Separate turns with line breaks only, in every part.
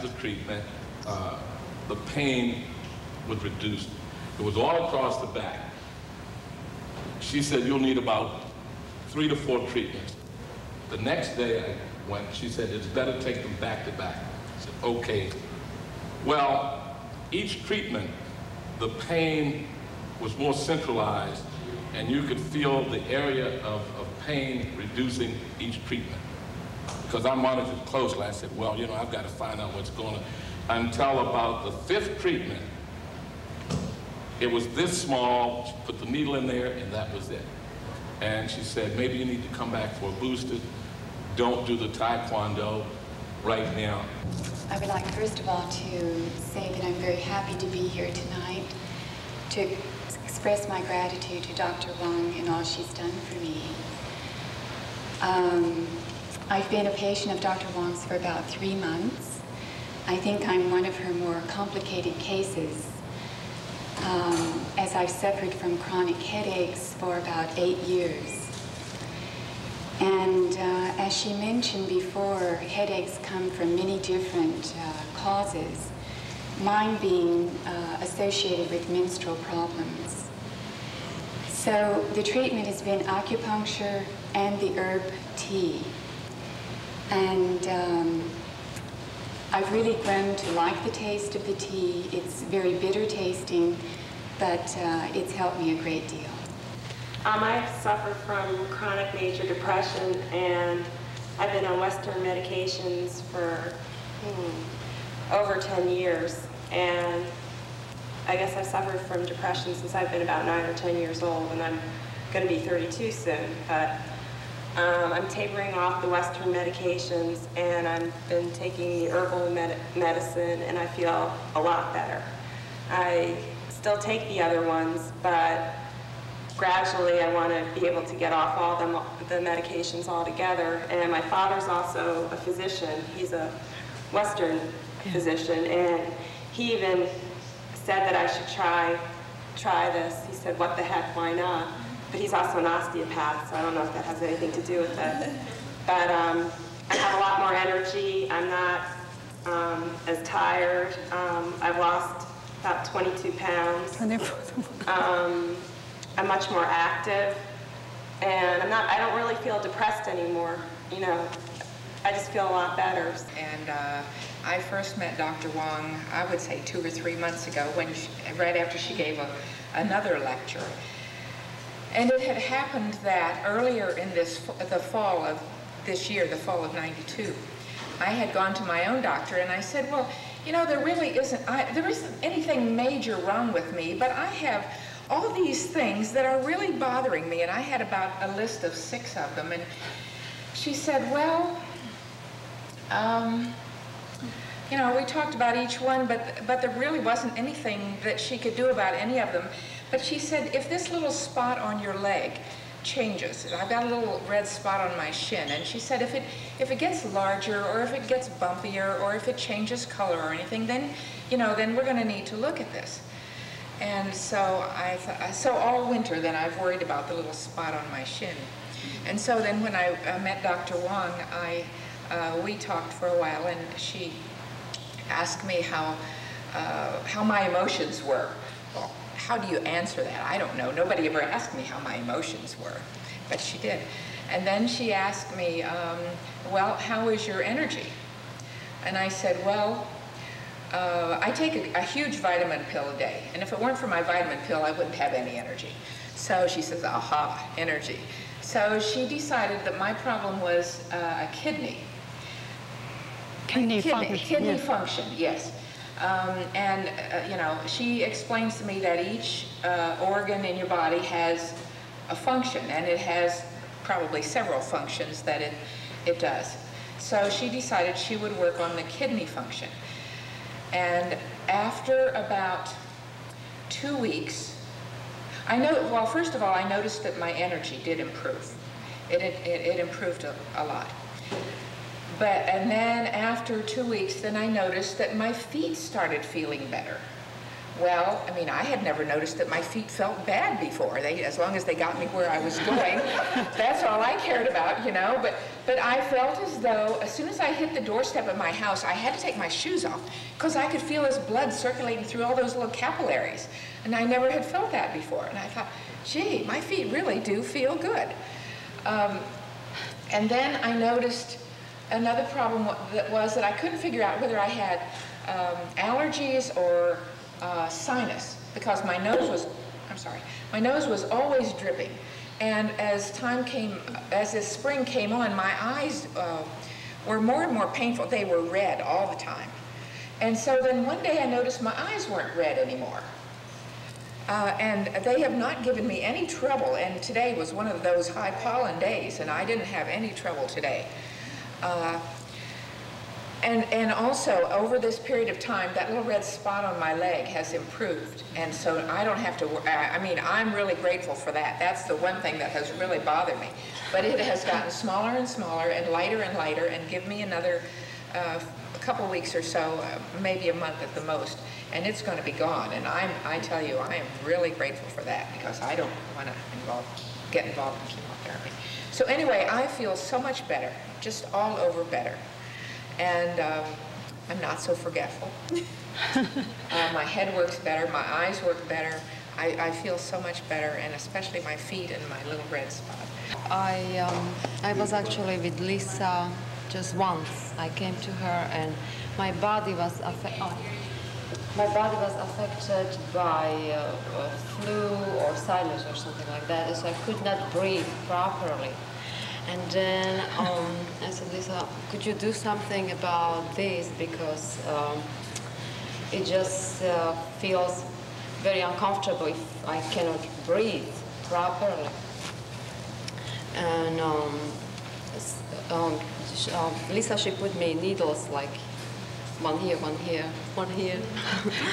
the treatment, the pain was reduced. It was all across the back. She said, you'll need about 3 to 4 treatments. The next day I went, she said, it's better take them back to back. I said, okay. Well, each treatment, the pain was more centralized, and you could feel the area of pain reducing each treatment. Because I monitored closely, I said, well, you know, I've got to find out what's going on. Until about the 5th treatment, it was this small. She put the needle in there, and that was it. And she said, maybe you need to come back for a booster. Don't do the Taekwondo right now.
I would like, first of all, to say that I'm very happy to be here tonight to express my gratitude to Dr. Wang and all she's done for me. I've been a patient of Dr. Wang's for about 3 months. I think I'm one of her more complicated cases, as I've suffered from chronic headaches for about 8 years. And as she mentioned before, headaches come from many different causes, mine being associated with menstrual problems. So the treatment has been acupuncture and the herb tea. And I've really grown to like the taste of the tea. It's very bitter tasting, but it's helped me a great deal.
I've suffered from chronic major depression, and I've been on Western medications for over 10 years. And I guess I've suffered from depression since I've been about 9 or 10 years old, and I'm going to be 32 soon. But I'm tapering off the Western medications, and I've been taking the herbal medicine, and I feel a lot better. I still take the other ones, but gradually I want to be able to get off all the medications altogether. And my father's also a physician. He's a Western physician, and he even said that I should try this. He said, what the heck, why not? But he's also an osteopath, so I don't know if that has anything to do with it. But I have a lot more energy. I'm not as tired. I've lost about 22 pounds. I'm much more active, and I don't really feel depressed anymore. You know, I just feel a lot better.
And I first met Dr. Wang, I would say 2 or 3 months ago, right after she gave another lecture. And it had happened that earlier in the fall of this year, the fall of '92, I had gone to my own doctor, and I said, well, you know, there isn't anything major wrong with me, but I have all these things that are really bothering me, and I had about a list of 6 of them. And she said, well, you know, we talked about each one, but there really wasn't anything that she could do about any of them. But she said, if this little spot on your leg changes, I've got a little red spot on my shin, and she said, if it gets larger, or if it gets bumpier, or if it changes color or anything, then, you know, then we're going to need to look at this. And so so all winter then I've worried about the little spot on my shin. And so then when I met Dr. Wang, we talked for a while, and she asked me how my emotions were. Well, how do you answer that? I don't know. Nobody ever asked me how my emotions were, but she did. And then she asked me, well, how is your energy? And I said, well, I take a huge vitamin pill a day, and if it weren't for my vitamin pill, I wouldn't have any energy. So she says, aha, energy. So she decided that my problem was a kidney.
Kidney
function, yes. You know, she explains to me that each organ in your body has a function, and it has probably several functions that it does. So she decided she would work on the kidney function. And after about 2 weeks, well, first of all, I noticed that my energy did improve. It improved a lot. And then after 2 weeks, then I noticed that my feet started feeling better. Well, I mean, I had never noticed that my feet felt bad before. As long as they got me where I was going, that's all I cared about, you know. But I felt as though as soon as I hit the doorstep of my house, I had to take my shoes off because I could feel this blood circulating through all those little capillaries. And I never had felt that before. And I thought, gee, my feet really do feel good. And then I noticed another problem was that I couldn't figure out whether I had allergies or sinus, because my nose was always dripping. And as the spring came on, my eyes were more and more painful. They were red all the time. And so then one day I noticed my eyes weren't red anymore. And they have not given me any trouble, and today was one of those high pollen days, and I didn't have any trouble today. And also, over this period of time, that little red spot on my leg has improved, and so I don't have to, I mean, I'm really grateful for that. That's the one thing that has really bothered me. But it has gotten smaller and smaller and lighter, and give me another a couple weeks or so, maybe a month at the most, and it's going to be gone. And I tell you, I am really grateful for that, because I don't want to get involved in chemotherapy. So anyway, I feel so much better, just all over better. And I'm not so forgetful. My head works better, my eyes work better. I feel so much better, and especially my feet and my little red spot.
I was actually with Lisa just once. I came to her, and my body was affected by flu or sinus or something like that, so I could not breathe properly. And then I said, Lisa, could you do something about this, because it just feels very uncomfortable if I cannot breathe properly. And Lisa, she put me needles like one here, one here, one here.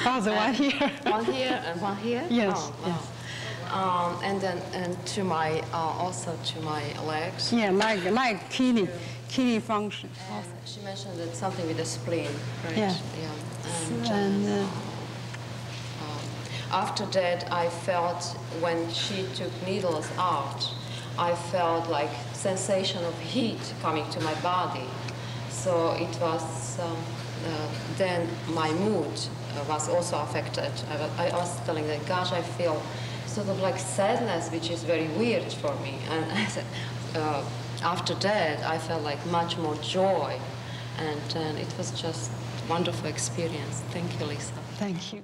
Oh, the one here.
One here and one here?
Yes,
oh, wow.
yes.
And to my also to my legs.
Yeah, like kidney function.
And she mentioned that something with the spleen, right?
Yeah.
And after that, I felt when she took needles out, I felt like sensation of heat coming to my body. So it was then my mood was also affected. I was telling that, gosh, I feel sort of like sadness, which is very weird for me. And I said, after that, I felt like much more joy. And it was just a wonderful experience. Thank you, Lisa.
Thank you.